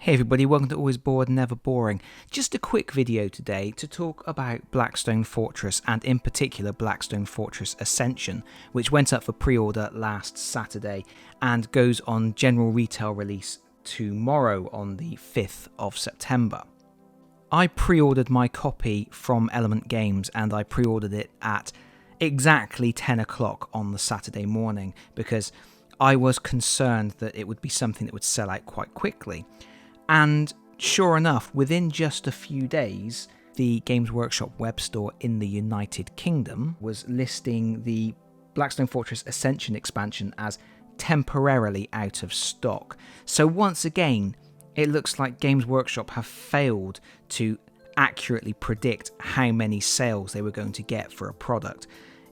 Hey everybody, welcome to Always Bored, Never Boring. Just a quick video today to talk about Blackstone Fortress and in particular Blackstone Fortress Ascension, which went up for pre-order last Saturday and goes on general retail release tomorrow on the 5th of September. I pre-ordered my copy from Element Games and I pre-ordered it at exactly 10 o'clock on the Saturday morning because I was concerned that it would be something that would sell out quite quickly. And sure enough, within just a few days, the Games Workshop web store in the United Kingdom was listing the Blackstone Fortress Ascension expansion as temporarily out of stock. So once again, it looks like Games Workshop have failed to accurately predict how many sales they were going to get for a product.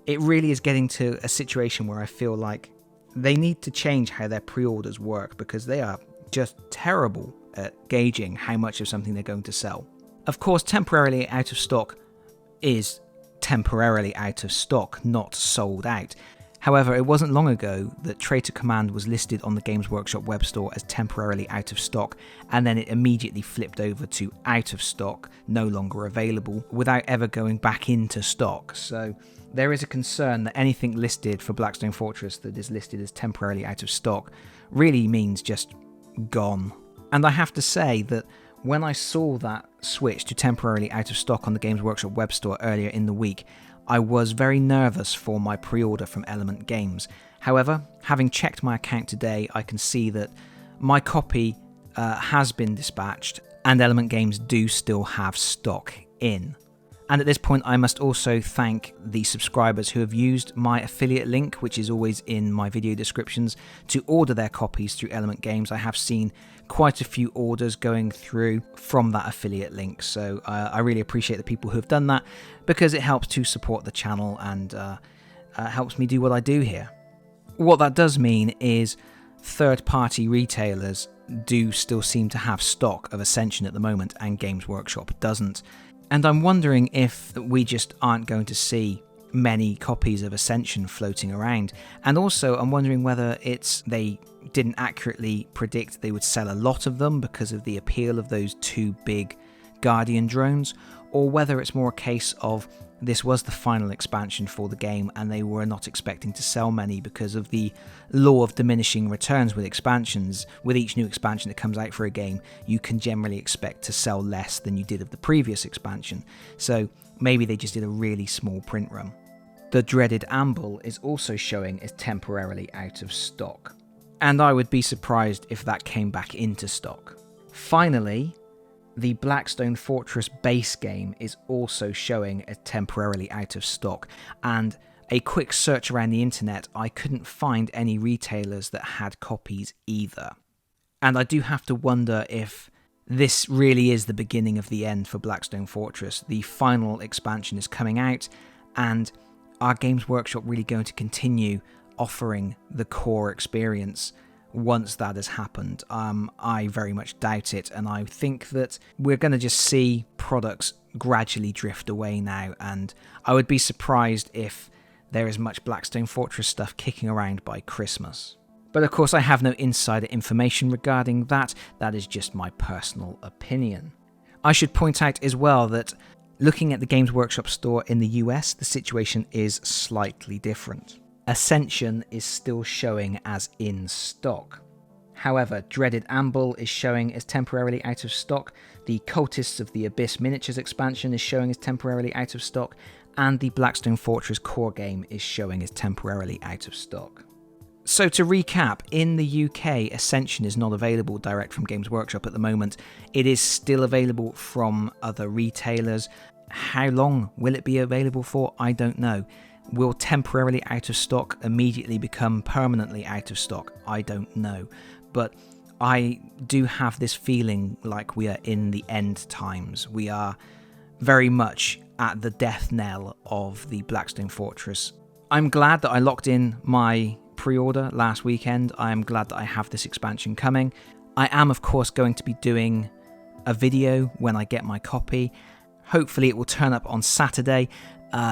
It really is getting to a situation where I feel like they need to change how their pre-orders work because they are just terrible at gauging how much of something they're going to sell. Of course, temporarily out of stock is temporarily out of stock, not sold out. However, it wasn't long ago that Traitor Command was listed on the Games Workshop web store as temporarily out of stock, and then it immediately flipped over to out of stock, no longer available, without ever going back into stock. So there is a concern that anything listed for Blackstone Fortress that is listed as temporarily out of stock really means just gone. And I have to say that when I saw that switch to temporarily out of stock on the Games Workshop web store earlier in the week, I was very nervous for my pre-order from Element Games. However, having checked my account today, I can see that my copy has been dispatched and Element Games do still have stock in. And at this point, I must also thank the subscribers who have used my affiliate link, which is always in my video descriptions, to order their copies through Element Games. I have seen quite a few orders going through from that affiliate link, so I really appreciate the people who have done that because it helps to support the channel and helps me do what I do here. What that does mean is third-party retailers do still seem to have stock of Ascension at the moment and Games Workshop doesn't. And I'm wondering if we just aren't going to see many copies of Ascension floating around. And also I'm wondering whether it's they didn't accurately predict they would sell a lot of them because of the appeal of those two big Guardian drones, or whether it's more a case of this was the final expansion for the game and they were not expecting to sell many because of the law of diminishing returns with expansions. With each new expansion that comes out for a game, you can generally expect to sell less than you did of the previous expansion. So maybe they just did a really small print run. The dreaded Amble is also showing as temporarily out of stock, and I would be surprised if that came back into stock. Finally, the Blackstone Fortress base game is also showing as temporarily out of stock, and a quick search around the internet, I couldn't find any retailers that had copies either. And I do have to wonder if this really is the beginning of the end for Blackstone Fortress. The final expansion is coming out, and are Games Workshop really going to continue offering the core experience once that has happened? I very much doubt it, and I think that we're going to just see products gradually drift away now, and I would be surprised if there is much Blackstone Fortress stuff kicking around by Christmas. But of course I have no insider information regarding that, that is just my personal opinion. I should point out as well that looking at the Games Workshop store in the US, the situation is slightly different. Ascension is still showing as in stock. However, Dreaded Amble is showing as temporarily out of stock, the Cultists of the Abyss Miniatures expansion is showing as temporarily out of stock, and the Blackstone Fortress core game is showing as temporarily out of stock. So to recap, in the UK, Ascension is not available direct from Games Workshop at the moment. It is still available from other retailers. How long will it be available for? I don't know. Will temporarily out of stock immediately become permanently out of stock? I don't know. But I do have this feeling like we are in the end times. We are very much at the death knell of the Blackstone Fortress. I'm glad that I locked in my pre-order last weekend. I am glad that I have this expansion coming. I am of course going to be doing a video when I get my copy. Hopefully it will turn up on Saturday.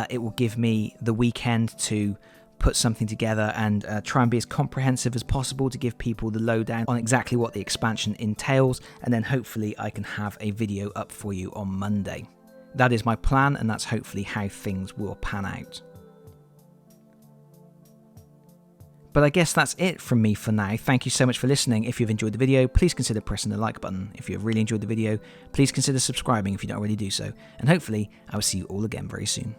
It will give me the weekend to put something together and try and be as comprehensive as possible to give people the lowdown on exactly what the expansion entails, and then hopefully I can have a video up for you on Monday. That is my plan, and that's hopefully how things will pan out. But I guess that's it from me for now. Thank you so much for listening. If you've enjoyed the video, please consider pressing the like button. If you've really enjoyed the video, please consider subscribing if you don't already do so. And hopefully, I will see you all again very soon.